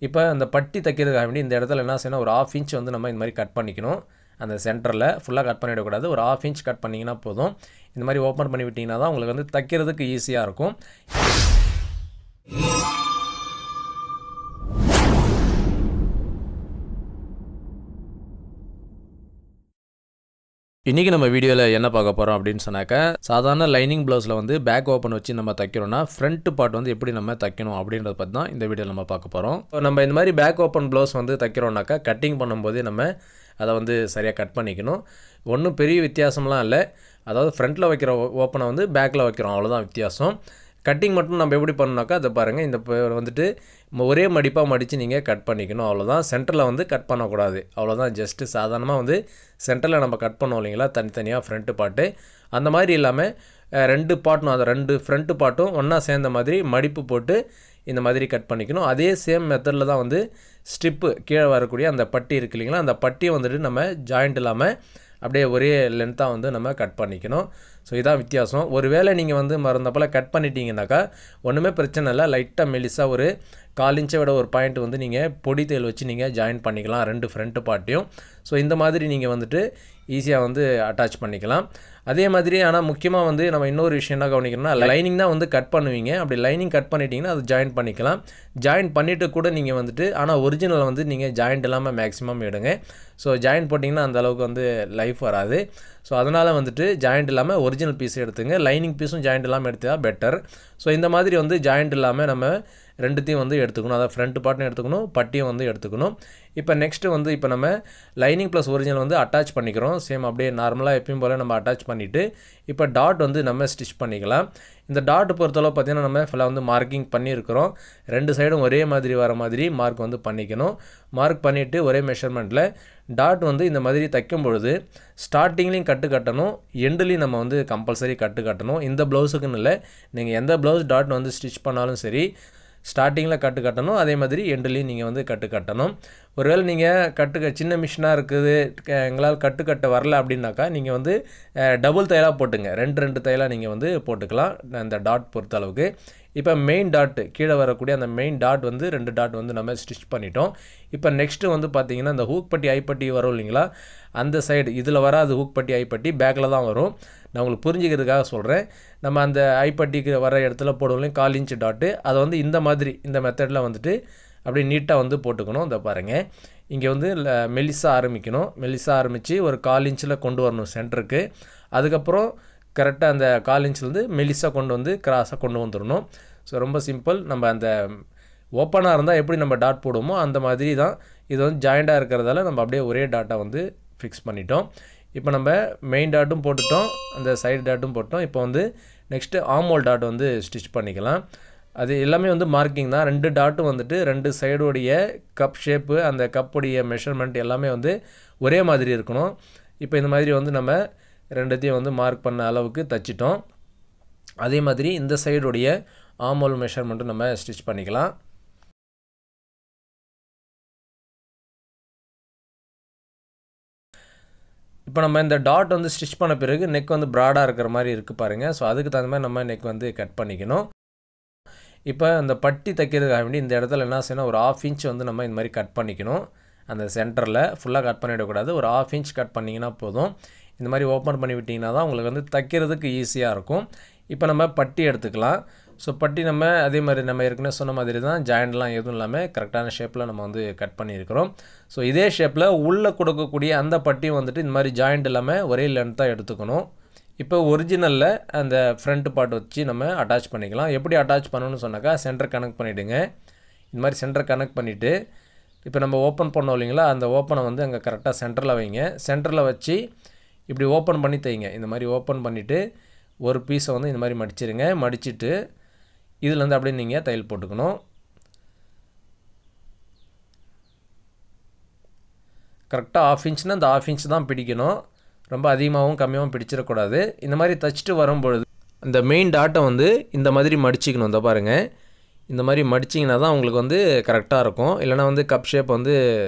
இப்போ அந்த பட்டி தைக்கிறதுக்காக வேண்டி இந்த இடத்துல என்ன செய்யணும், ஒரு 1/2 இன்ச் வந்து நம்ம இந்த மாதிரி கட் பண்ணிக்கணும். அந்த சென்டரில் ஃபுல்லாக கட் பண்ணிவிடக்கூடாது, ஒரு 1/2 இன்ச் கட் பண்ணிங்கன்னா போதும். இந்த மாதிரி ஓப்பன் பண்ணி விட்டிங்கன்னா தான் உங்களுக்கு வந்து தைக்கிறதுக்கு ஈஸியாக இருக்கும். இன்றைக்கி நம்ம வீடியோவில் என்ன பார்க்க போகிறோம் அப்படின்னு சொன்னாக்கா, சாதாரண லைனிங் ப்ளவுஸில் வந்து பேக் ஓப்பன் வச்சு நம்ம தைக்கிறோன்னா ஃப்ரண்ட் பார்ட் வந்து எப்படி நம்ம தைக்கணும் அப்படின்றத பற்றி தான் இந்த வீடியோவில் நம்ம பார்க்க போகிறோம். நம்ம இந்த மாதிரி பேக் ஓப்பன் ப்ளவுஸ் வந்து தைக்கிறோம்னாக்கா கட்டிங் பண்ணும்போது நம்ம அதை வந்து சரியாக கட் பண்ணிக்கணும். ஒன்றும் பெரிய வித்தியாசம்லாம் இல்லை. அதாவது ஃப்ரண்ட்டில் வைக்கிற ஓப்பனை வந்து பேக்கில் வைக்கிறோம், அவ்வளோதான் வித்தியாசம். கட்டிங் மட்டும் நம்ம எப்படி பண்ணணுனாக்கா அதை பாருங்கள், இந்த வந்துட்டு ஒரே மடிப்பாக மடித்து நீங்கள் கட் பண்ணிக்கணும், அவ்வளோதான். சென்டரில் வந்து கட் பண்ணக்கூடாது, அவ்வளோதான். ஜஸ்ட்டு சாதாரணமாக வந்து சென்டரில் நம்ம கட் பண்ணோம் இல்லைங்களா, தனித்தனியாக ஃப்ரண்ட்டு பார்ட்டு அந்த மாதிரி இல்லாமல் 2 பார்ட்டும், அதை 2 ஃப்ரண்ட்டு பார்ட்டும் ஒன்றா சேர்ந்த மாதிரி மடிப்பு போட்டு இந்த மாதிரி கட் பண்ணிக்கணும். அதே சேம் மெத்தடில் தான் வந்து ஸ்ட்ரிப்பு கீழே வரக்கூடிய அந்த பட்டி இருக்குது இல்லைங்களா, அந்த பட்டியை வந்துட்டு நம்ம ஜாயிண்ட் இல்லாமல் அப்படியே ஒரே லென்த்தாக வந்து நம்ம கட் பண்ணிக்கணும். ஸோ இதான் வித்தியாசம். ஒரு வேளை நீங்கள் வந்து மறந்தப்போல் கட் பண்ணிட்டீங்கன்னாக்கா ஒன்றுமே பிரச்சனை இல்லை. லைட்டாக மெலிசாக ஒரு 1/4 இன்ச்சை விட ஒரு பாயிண்ட் வந்து நீங்கள் பொடி தையல் வச்சு நீங்கள் ஜாயின் பண்ணிக்கலாம் 2 ஃப்ரண்ட்டு பார்ட்டையும். ஸோ இந்த மாதிரி நீங்கள் வந்துட்டு ஈஸியாக வந்து அட்டாச் பண்ணிக்கலாம். அதே மாதிரி ஆனால் முக்கியமாக வந்து நம்ம இன்னொரு விஷயம் என்ன கவனிக்கணும்னா, லைனிங் தான் வந்து கட் பண்ணுவீங்க. அப்படி லைனிங் கட் பண்ணிட்டீங்கன்னா அது ஜாயின் பண்ணிக்கலாம். ஜாயின் பண்ணிவிட்டு கூட நீங்கள் வந்துட்டு, ஆனால் ஒரிஜினல் வந்து நீங்கள் ஜாயிண்ட் இல்லாமல் மேக்ஸிமம் எடுங்க. ஸோ ஜாயின் போட்டிங்கன்னா அந்தளவுக்கு வந்து லைஃப் வராது. ஸோ அதனால் வந்துட்டு ஜாயிண்ட் இல்லாமல் ஒரிஜினல் பீஸ் எடுத்துங்க. லைனிங் பீஸும் ஜாயிண்ட் இல்லாமல் எடுத்தால் பெட்டர். ஸோ இந்த மாதிரி வந்து ஜாயிண்ட் இல்லாமல் நம்ம ரெண்டுத்தையும் வந்து எடுத்துக்கணும். அதாவது ஃப்ரண்ட் பார்ட்டும் எடுத்துக்கணும், பட்டியும் வந்து எடுத்துக்கணும். இப்போ நெக்ஸ்ட்டு வந்து இப்போ நம்ம லைனிங் ப்ளஸ் ஒரிஜினல் வந்து அட்டாச் பண்ணிக்கிறோம். சேம் அப்படியே நார்மலாக எப்பயும் போல் நம்ம அட்டாச் பண்ணிவிட்டு இப்போ டாட் வந்து நம்ம ஸ்டிச் பண்ணிக்கலாம். இந்த டாட் பொறுத்தளவு பார்த்திங்கன்னா நம்ம ஃபுல்லாக வந்து மார்க்கிங் பண்ணியிருக்கிறோம். 2 சைடும் ஒரே மாதிரி வர மாதிரி மார்க் வந்து பண்ணிக்கணும். மார்க் பண்ணிவிட்டு ஒரே மெஷர்மெண்ட்டில் டாட் வந்து இந்த மாதிரி தைக்கும் பொழுது ஸ்டார்டிங்லேயும் கட்டு கட்டணும், எண்டுலேயும் நம்ம வந்து கம்பல்சரி கட்டு கட்டணும். இந்த ப்ளவுஸுக்குன்னு இல்லை, நீங்கள் எந்த ப்ளவுஸ் டாட் வந்து ஸ்டிச் பண்ணாலும் சரி ஸ்டார்டிங்கில் கட்டு கட்டணும், அதே மாதிரி எண்டுலேயும் நீங்கள் வந்து கட்டு கட்டணும். ஒருவேளை நீங்கள் சின்ன மிஷினாக இருக்குது, எங்களால் கட்டு கட்ட வரல அப்படின்னாக்கா நீங்கள் வந்து டபுள் தையலாக போட்டுங்க, 2 தையலாக நீங்கள் வந்து போட்டுக்கலாம் அந்த டாட் பொறுத்த அளவுக்கு. இப்போ மெயின் டாட்டு கீழே வரக்கூடிய அந்த மெயின் டாட் வந்து 2 டாட் வந்து நம்ம ஸ்டிச் பண்ணிட்டோம். இப்போ நெக்ஸ்ட்டு வந்து பார்த்திங்கன்னா இந்த ஹூக் பட்டி ஐப்பட்டி வரும் இல்லைங்களா, அந்த சைடு இதில் வராது. ஹூக் பட்டி ஐப்பட்டி பேக்கில் தான் வரும். நான் உங்களுக்கு புரிஞ்சுக்கிறதுக்காக சொல்கிறேன். நம்ம அந்த ஐப்பட்டிக்கு வர இடத்துல போடுவோம் 1/4 இன்ச் டாட்டு, அதை வந்து இந்த மாதிரி இந்த மெத்தடில் வந்துட்டு அப்படியே நீட்டாக வந்து போட்டுக்கணும். இந்த பாருங்கள், இங்கே வந்து மெலிசாக ஆரம்பிக்கணும். மெலிசாக ஆரம்பித்து ஒரு 1/4 இன்ச்சில் கொண்டு வரணும் சென்டருக்கு. அதுக்கப்புறம் கரெக்டாக அந்த 1/4 இன்ச்லேருந்து மெலிசாக கொண்டு வந்து கிராஸாக கொண்டு வந்துடணும். ஸோ ரொம்ப சிம்பிள். நம்ம அந்த ஓப்பனாக இருந்தால் எப்படி நம்ம டாட் போடுவோமோ அந்த மாதிரி தான். இது வந்து ஜாயிண்டாக இருக்கிறதால நம்ம அப்படியே ஒரே டாட்டாக வந்து ஃபிக்ஸ் பண்ணிட்டோம். இப்போ நம்ம மெயின் டாட்டும் போட்டுட்டோம், அந்த சைடு டாட்டும் போட்டோம். இப்போ வந்து நெக்ஸ்ட்டு ஆர்ம்ஹோல் டாட் வந்து ஸ்டிச் பண்ணிக்கலாம். அது எல்லாமே வந்து மார்க்கிங் தான். 2 டாட்டும் வந்துட்டு 2 சைடுடைய கப் ஷேப்பு, அந்த கப்புடைய மெஷர்மெண்ட் எல்லாமே வந்து ஒரே மாதிரி இருக்கணும். இப்போ இந்த மாதிரி வந்து நம்ம 2த்தையும் வந்து மார்க் பண்ண அளவுக்கு தைச்சிட்டோம். அதே மாதிரி இந்த சைடுடைய ஆர்ம்ஹோல் மெஷர்மெண்ட்டும் நம்ம ஸ்டிச் பண்ணிக்கலாம். இப்போ நம்ம இந்த டாட் வந்து ஸ்டிச் பண்ண பிறகு நெக் வந்து ப்ராடாக இருக்கிற மாதிரி இருக்குது பாருங்கள். ஸோ அதுக்கு தகுந்த மாதிரி நம்ம நெக் வந்து கட் பண்ணிக்கணும். இப்போ அந்த பட்டி தைக்கிறதுக்காக வேண்டி இந்த இடத்துல என்ன செய்யணும், ஒரு 1/2 இன்ச் வந்து நம்ம இந்த மாதிரி கட் பண்ணிக்கணும். அந்த சென்டரில் ஃபுல்லாக கட் பண்ணிவிடக்கூடாது, ஒரு 1/2 இன்ச் கட் பண்ணிங்கன்னா போதும். இந்த மாதிரி ஓப்பன் பண்ணி விட்டிங்கன்னா தான் உங்களுக்கு வந்து தைக்கிறதுக்கு ஈஸியாக இருக்கும். இப்போ நம்ம பட்டி எடுத்துக்கலாம். ஸோ பட்டி நம்ம அதே மாதிரி நம்ம ஏற்கனவே சொன்ன மாதிரி தான், ஜாயிண்ட்லாம் எதுவும் இல்லாமல் கரெக்டான ஷேப்பில் நம்ம வந்து கட் பண்ணியிருக்கிறோம். ஸோ இதே ஷேப்பில் உள்ளே கொடுக்கக்கூடிய அந்த பட்டியும் வந்துட்டு இந்த மாதிரி ஜாயிண்ட் இல்லாமல் ஒரே லென்த்தாக எடுத்துக்கணும். இப்போ ஒரிஜினலில் அந்த ஃப்ரண்ட் பார்ட் வச்சு நம்ம அட்டாச் பண்ணிக்கலாம். எப்படி அட்டாச் பண்ணணும்னு சொன்னாக்கா, சென்டர் கனெக்ட் பண்ணிவிடுங்க. இந்த மாதிரி சென்டர் கனெக்ட் பண்ணிவிட்டு இப்போ நம்ம ஓப்பன் பண்ணோம் இல்லைங்களா, அந்த ஓப்பனை வந்து அங்கே கரெக்டாக சென்டரில் வைங்க. சென்டரில் வச்சு இப்படி ஓப்பன் பண்ணி தைங்க. இந்த மாதிரி ஓப்பன் பண்ணிவிட்டு ஒரு பீஸை வந்து இந்த மாதிரி மடிச்சிருங்க. மடிச்சுட்டு இதுலேருந்து அப்படியே நீங்கள் தையல் போட்டுக்கணும். கரெக்டாக 1/2 இன்ச்னா இந்த 1/2 இன்ச் தான் பிடிக்கணும். ரொம்ப அதிகமாகவும் கம்மியாகவும் பிடிச்சிடக்கூடாது. இந்த மாதிரி தைச்சிட்டு வரும்பொழுது இந்த மெயின் டாட்டை வந்து இந்த மாதிரி மடிச்சிக்கணும். இந்த பாருங்கள், இந்த மாதிரி மடிச்சிங்கன்னா தான் உங்களுக்கு வந்து கரெக்டாக இருக்கும். இல்லைனா வந்து கப் ஷேப் வந்து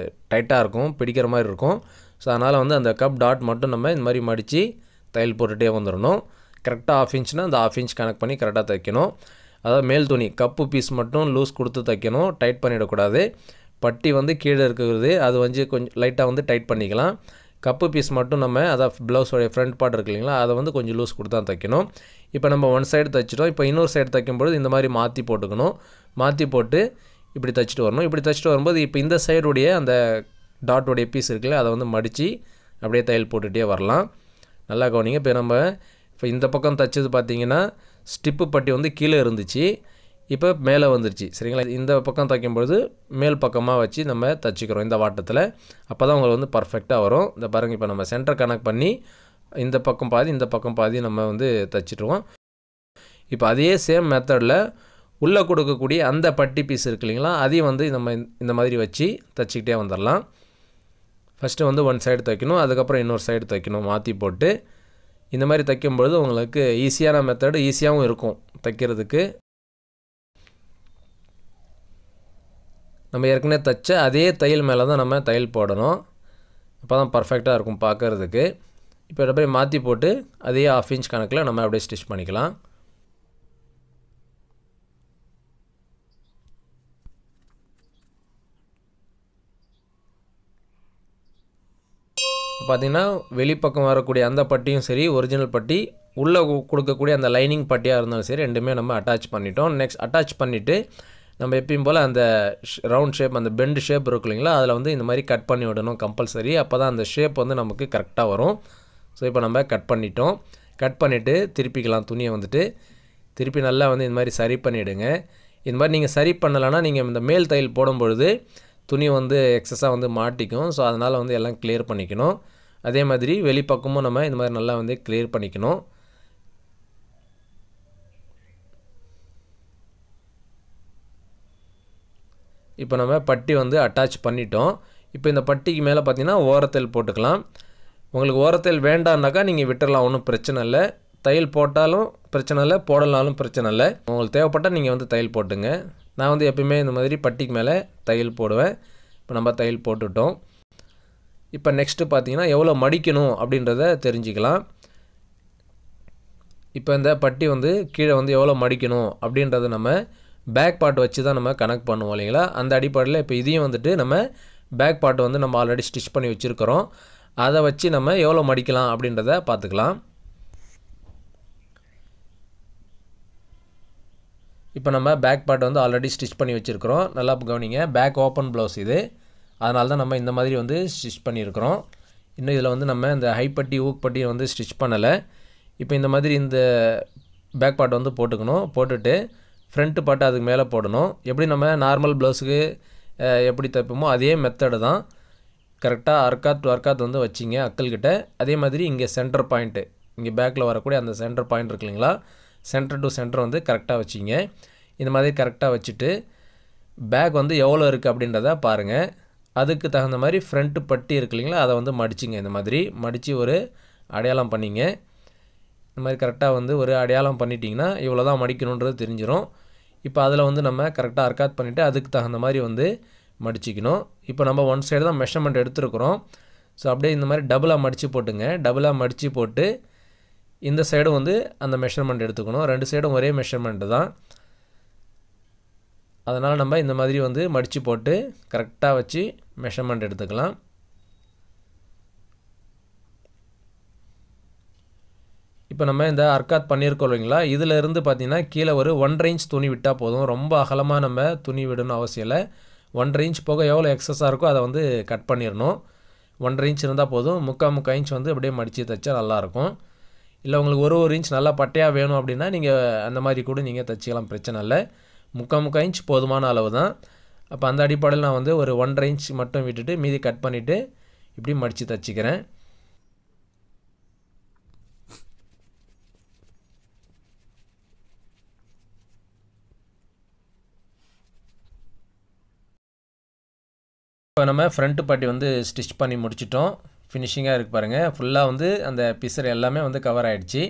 டைட்டாக இருக்கும், பிடிக்கிற மாதிரி இருக்கும். ஸோ அதனால் வந்து அந்த கப் டாட் மட்டும் நம்ம இந்த மாதிரி மடித்து தையல் போட்டுகிட்டே வந்துடணும். கரெக்டாக 1/2 இன்ச்னால் அந்த 1/2 இன்ச் கனெக்ட் பண்ணி கரெக்டாக தைக்கணும். அதாவது மேல் துணி கப்பு பீஸ் மட்டும் லூஸ் கொடுத்து தைக்கணும், டைட் பண்ணிடக்கூடாது. பட்டி வந்து கீழே இருக்கிறது அது வந்து கொஞ்சம் லைட்டாக வந்து டைட் பண்ணிக்கலாம். கப்பு பீஸ் மட்டும் நம்ம அதாவது ப்ளவுஸோடைய ஃப்ரண்ட் பார்ட் இருக்கு இல்லைங்களா, அதை வந்து கொஞ்சம் லூஸ் கொடுத்து தான் தைக்கணும். இப்போ நம்ம ஒன் சைடு தைச்சிட்டோம். இப்போ இன்னொரு சைடு தைக்கும்பொழுது இந்த மாதிரி மாற்றி போட்டுக்கணும். மாற்றி போட்டு இப்படி தைச்சிட்டு வரணும். இப்படி தைச்சிட்டு வரும்போது இப்போ இந்த சைடுடைய அந்த டாட்டுடைய பீஸ் இருக்குல்ல, அதை வந்து மடித்து அப்படியே தையல் போட்டுகிட்டே வரலாம். நல்லா கவனிங்க. இப்போ இந்த பக்கம் தைச்சது பார்த்தீங்கன்னா ஸ்டிப்பு பட்டி வந்து கீழே இருந்துச்சு, இப்போ மேலே வந்துருச்சு. சரிங்களா? இந்த பக்கம் தைக்கும்பொழுது மேல் பக்கமாக வச்சு நம்ம தைச்சிக்கிறோம் இந்த வாட்டத்தில். அப்போ தான் உங்களுக்கு வந்து பர்ஃபெக்டாக வரும். இந்த பாருங்கள், இப்போ நம்ம சென்டர் கனெக்ட் பண்ணி இந்த பக்கம் பாதி இந்த பக்கம் பாதி நம்ம வந்து தைச்சிட்டுருவோம். இப்போ அதே சேம் மெத்தடில் உள்ளே கொடுக்கக்கூடிய அந்த பட்டி பீஸ் இருக்கு இல்லைங்களா, அதையும் வந்து நம்ம இந்த மாதிரி வச்சு தைச்சிக்கிட்டே வந்துடலாம். ஃபஸ்ட்டு வந்து ஒன் சைடு தைக்கணும், அதுக்கப்புறம் இன்னொரு சைடு தைக்கணும். மாற்றி போட்டு இந்த மாதிரி தைக்கும்பொழுது உங்களுக்கு ஈஸியான மெத்தடு, ஈஸியாகவும் இருக்கும் தைக்கிறதுக்கு. நம்ம ஏற்கனவே தைச்ச அதே தையல் மேலே தான் நம்ம தையல் போடணும். அப்போ தான் பர்ஃபெக்டாக இருக்கும் பார்க்குறதுக்கு. இப்போ அப்படியே மாற்றி போட்டு அதே 1/2 இன்ச் கணக்கில் நம்ம அப்படியே ஸ்டிச் பண்ணிக்கலாம். பார்த்திங்கன்னா வெளிப்பக்கம் வரக்கூடிய அந்த பட்டியும் சரி, ஒரிஜினல் பட்டி உள்ளே கொடுக்கக்கூடிய அந்த லைனிங் பட்டியாக இருந்தாலும் சரி, ரெண்டுமே நம்ம அட்டாச் பண்ணிட்டோம். நெக்ஸ்ட் அட்டாச் பண்ணிவிட்டு நம்ம எப்பயும் போல் அந்த ரவுண்ட் ஷேப், அந்த பெண்டு ஷேப் இருக்கு இல்லைங்களா, அதில் வந்து இந்த மாதிரி கட் பண்ணி விடணும் கம்பல்சரி. அப்போ தான் அந்த ஷேப் வந்து நமக்கு கரெக்டாக வரும். ஸோ இப்போ நம்ம கட் பண்ணிட்டோம். கட் பண்ணிவிட்டு திருப்பிக்கலாம் துணியை வந்துட்டு. திருப்பி நல்லா வந்து இந்த மாதிரி சரி பண்ணிவிடுங்க. இந்த மாதிரி நீங்கள் சரி பண்ணலைன்னா நீங்கள் இந்த மேல் தையல் போடும்பொழுது துணி வந்து எக்ஸஸாக வந்து மாட்டிக்கும். ஸோ அதனால் வந்து எல்லாம் கிளியர் பண்ணிக்கணும். அதே மாதிரி வெளிப்பக்கமும் நம்ம இந்த மாதிரி நல்லா வந்து கிளியர் பண்ணிக்கணும். இப்போ நம்ம பட்டி வந்து அட்டாச் பண்ணிட்டோம். இப்போ இந்த பட்டிக்கு மேலே பார்த்தீங்கன்னா ஓரத்தையல் போட்டுக்கலாம். உங்களுக்கு ஓரத்தையல் வேண்டாம்னாக்கா நீங்கள் விட்டுடலாம், ஒன்றும் பிரச்சனை இல்லை. தையல் போட்டாலும் பிரச்சனை இல்லை, போடலாலும் பிரச்சனை இல்லை. உங்களுக்கு தேவைப்பட்டால் நீங்கள் வந்து தையல் போட்டுங்க. நான் வந்து எப்பயுமே இந்த மாதிரி பட்டிக்கு மேலே தையல் போடுவேன். இப்போ நம்ம தையல் போட்டுட்டோம். இப்போ நெக்ஸ்ட்டு பார்த்தீங்கன்னா எவ்வளோ மடிக்கணும் அப்படின்றத தெரிஞ்சுக்கலாம். இப்போ இந்த பட்டி வந்து கீழே வந்து எவ்வளோ மடிக்கணும் அப்படின்றத நம்ம பேக் பார்ட் வச்சு தான் நம்ம கனெக்ட் பண்ணுவோம் இல்லைங்களா. அந்த அடிப்படையில் இப்போ இதையும் வந்துட்டு நம்ம பேக் பார்ட் வந்து நம்ம ஆல்ரெடி ஸ்டிச் பண்ணி வச்சுருக்கிறோம். அதை வச்சு நம்ம எவ்வளோ மடிக்கலாம் அப்படின்றத பார்த்துக்கலாம். இப்போ நம்ம பேக் பார்ட் வந்து ஆல்ரெடி ஸ்டிச் பண்ணி வச்சுருக்கிறோம். நல்லா கவனிங்க, பேக் ஓப்பன் ப்ளவுஸ் இது. அதனால தான் நம்ம இந்த மாதிரி வந்து ஸ்டிச் பண்ணியிருக்கிறோம். இன்னும் இதில் வந்து நம்ம இந்த ஹைப்பட்டி ஊக்பட்டி வந்து ஸ்டிச் பண்ணலை. இப்போ இந்த மாதிரி இந்த பேக் பார்ட் வந்து போட்டுக்கணும். போட்டுட்டு ஃப்ரண்ட்டு பார்ட்டு அதுக்கு மேலே போடணும். எப்படி நம்ம நார்மல் ப்ளவுஸுக்கு எப்படி தைப்போமோ அதே மெத்தடு தான். கரெக்டாக அர்க்காத் டு அர்க்காத் வந்து வச்சிங்க அக்கல்கிட்ட. அதே மாதிரி இங்கே சென்டர் பாயிண்ட்டு, இங்கே பேக்கில் வரக்கூடிய அந்த சென்டர் பாயிண்ட் இருக்கு இல்லைங்களா, சென்டர் டு சென்டர் வந்து கரெக்டாக வச்சிங்க. இந்த மாதிரி கரெக்டாக வச்சுட்டு பேக் வந்து எவ்வளோ இருக்குது அப்படின்றத பாருங்கள். அதுக்கு தகுந்த மாதிரி ஃப்ரண்ட்டு பட்டி இருக்கு இல்லைங்களா, அதை வந்து மடிச்சிங்க. இந்த மாதிரி மடித்து ஒரு அடையாளம் பண்ணிங்க. இந்த மாதிரி கரெக்டாக வந்து ஒரு அடையாளம் பண்ணிட்டிங்கன்னா இவ்வளோ தான் மடிக்கணுன்றது தெரிஞ்சிடும். இப்போ அதில் வந்து நம்ம கரெக்டாக அர்க்காத் பண்ணிவிட்டு அதுக்கு தகுந்த மாதிரி வந்து மடிச்சிக்கணும். இப்போ நம்ம ஒன் சைடு தான் மெஷர்மெண்ட் எடுத்துருக்குறோம். ஸோ அப்படியே இந்த மாதிரி டபுளாக மடித்து போட்டுங்க. டபுளாக மடித்து போட்டு இந்த சைடும் வந்து அந்த மெஷர்மெண்ட் எடுத்துக்கணும். ரெண்டு சைடும் ஒரே மெஷர்மெண்ட்டு தான். அதனால் நம்ம இந்த மாதிரி வந்து மடித்து போட்டு கரெக்டாக வச்சு மெஷர்மெண்ட் எடுத்துக்கலாம். இப்போ நம்ம இந்த அர்க்காத் பண்ணியிருக்கோம் இல்லைங்களா, இதில் இருந்து பார்த்திங்கன்னா கீழே ஒரு 1.5 இன்ச் துணி விட்டால் போதும். ரொம்ப அகலமாக நம்ம துணி விடணும் அவசியம் இல்லை. 1.5 இன்ச் போக எவ்வளோ எக்ஸஸாக இருக்கோ அதை வந்து கட் பண்ணிடணும். 1.5 இன்ச் இருந்தால் போதும். 3/4 இன்ச் வந்து அப்படியே மடித்து தைச்சா நல்லாயிருக்கும். இல்லை உங்களுக்கு ஒரு இன்ச் நல்லா பட்டையாக வேணும் அப்படின்னா நீங்கள் அந்த மாதிரி கூட நீங்கள் தைச்சிக்கலாம், பிரச்சனை இல்லை. 3/4 இன்ச் போதுமான அளவு தான். அப்போ அந்த அடிப்படையில் நான் வந்து ஒரு 1.5 இன்ச் மட்டும் விட்டுட்டு மீதி கட் பண்ணிவிட்டு இப்படி மடித்து தைச்சிக்கிறேன். இப்போ நம்ம ஃப்ரண்ட்டு பட்டி வந்து ஸ்டிச் பண்ணி முடிச்சிட்டோம். ஃபினிஷிங்காக இருக்குது பாருங்கள். ஃபுல்லாக வந்து அந்த பிசர் எல்லாமே வந்து கவர் ஆகிடுச்சு.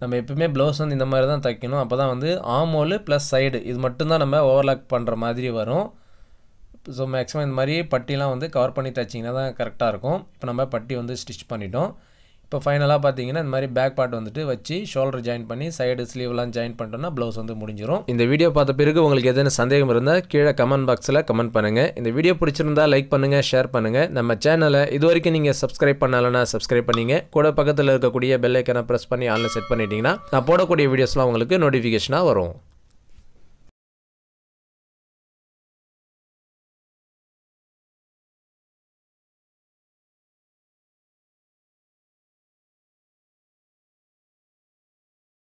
நம்ம எப்பவுமே ப்ளவுஸ் வந்து இந்த மாதிரி தான் தைக்கணும். அப்போ தான் வந்து ஆமோல் ப்ளஸ் சைடு இது மட்டும்தான் நம்ம ஓவர்லாக் பண்ணுற மாதிரி வரும். ஸோ மேக்ஸிமம் இந்த மாதிரி பட்டிலாம் வந்து கவர் பண்ணி தைச்சிங்கன்னா தான் கரெக்டாக இருக்கும். இப்போ நம்ம பட்டி வந்து ஸ்டிச் பண்ணிட்டோம். இப்போ ஃபைனலாக பார்த்தீங்கன்னா இந்த மாதிரி பேக் பார்ட் வந்துட்டு வச்சு ஷோல்டர் ஜாயின் பண்ணி சைடு ஸ்லீவ்லாம் ஜாயின் பண்ணிட்டோம்னா ப்ளவுஸ் வந்து முடிஞ்சிடும். இந்த வீடியோ பார்த்த பிறகு உங்களுக்கு எதுன்னு சந்தேகம் இருந்தால் கீழே கமெண்ட் பாக்ஸில் கமெண்ட் பண்ணுங்கள். இந்த வீடியோ பிடிச்சிருந்தா லைக் பண்ணுங்கள், ஷேர் பண்ணுங்கள். நம்ம சேனலை இது வரைக்கும் நீங்கள் சப்ஸ்கிரைப் பண்ணலைன்னா சப்ஸ்கிரைப் பண்ணிங்க. கூட பக்கத்தில் இருக்கக்கூடிய பெல் ஐக்கனை ப்ரெஸ் பண்ணி ஆன்லைன் செட் பண்ணிட்டீங்கன்னா நான் போடக்கூடிய வீடியோஸ்லாம் உங்களுக்கு நோட்டிஃபிகேஷனாக வரும்.